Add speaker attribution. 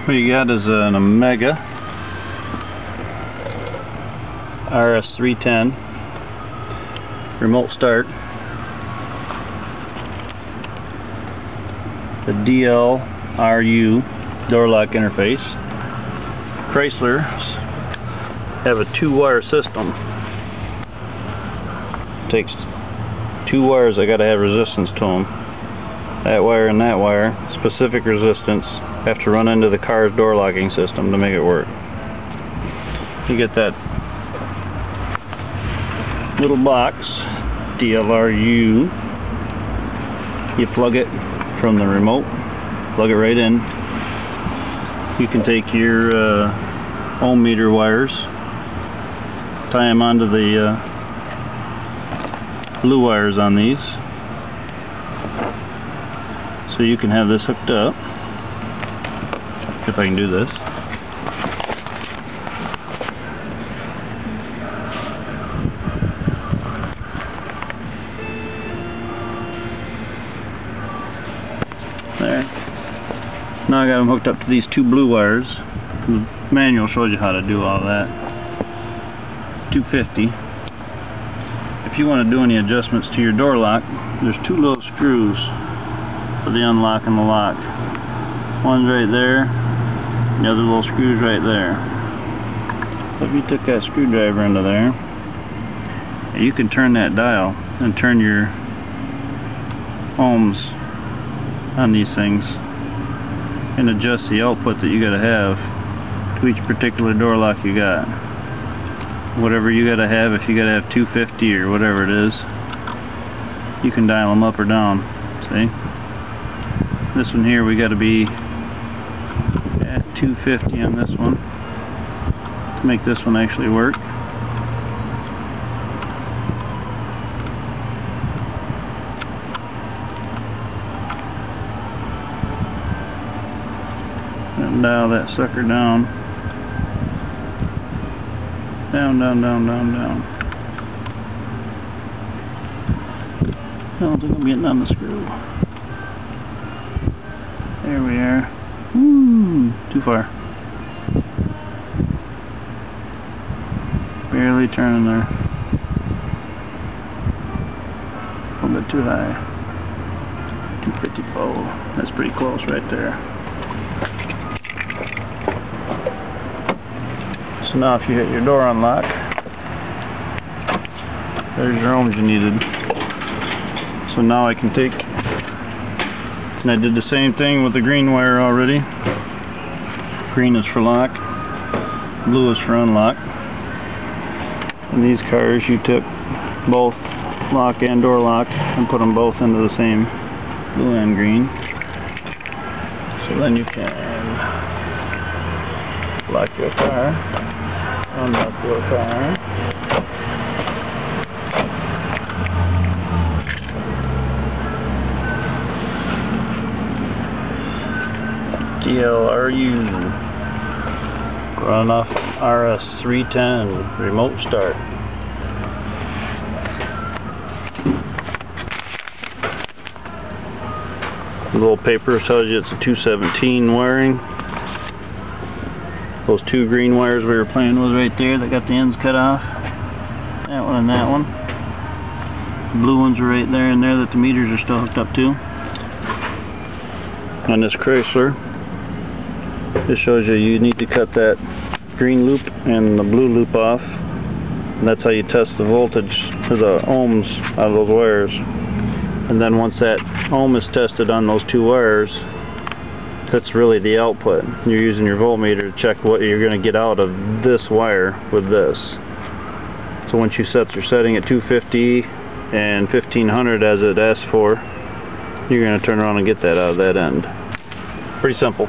Speaker 1: What you got is an Omega RS310 remote start. The DLRU door lock interface. Chrysler's have a 2-wire system. Takes 2 wires that gotta have resistance to them. That wire and that wire, specific resistance, have to run into the car's door locking system to make it work. You get that little box, DLRU. You plug it from the remote, plug it right in. You can take your ohm meter wires, tie them onto the blue wires on these, so you can have this hooked up. If I can do this. There. Now I got them hooked up to these 2 blue wires. The manual shows you how to do all that. 250. If you want to do any adjustments to your door lock, there's 2 little screws for the unlock and the lock. One's right there, the other little screw's right there. So if you took that screwdriver into there, you can turn that dial and turn your ohms on these things and adjust the output that you gotta have to each particular door lock you got. Whatever you gotta have, if you gotta have 250 or whatever it is, you can dial them up or down. See? This one here, we gotta be at 250 on this one to make this one actually work. And dial that sucker down. Down, down, down, down, down. I don't think I'm getting on the screw. There we are. Woo! Too far. Barely turning there. A little bit too high. 250 pole. That's pretty close right there. So now if you hit your door unlock, there's your ohms you needed. So now I can take, and I did the same thing with the green wire already. Green is for lock, blue is for unlock. In these cars you took both lock and door lock and put them both into the same blue and green. So then you can lock your car, unlock your car. DLRU run off RS310 remote start. The little paper tells you it's a 217 wiring. Those 2 green wires we were playing with right there that got the ends cut off. That one and that one. The blue ones are right there and there that the meters are still hooked up to. On this Chrysler, this shows you need to cut that green loop and the blue loop off. And that's how you test the voltage or the ohms out of those wires. And then once that ohm is tested on those 2 wires, that's really the output. You're using your voltmeter to check what you're going to get out of this wire with this. So once you set your setting at 250 and 1500 as it asks for, you're going to turn around and get that out of that end. Pretty simple.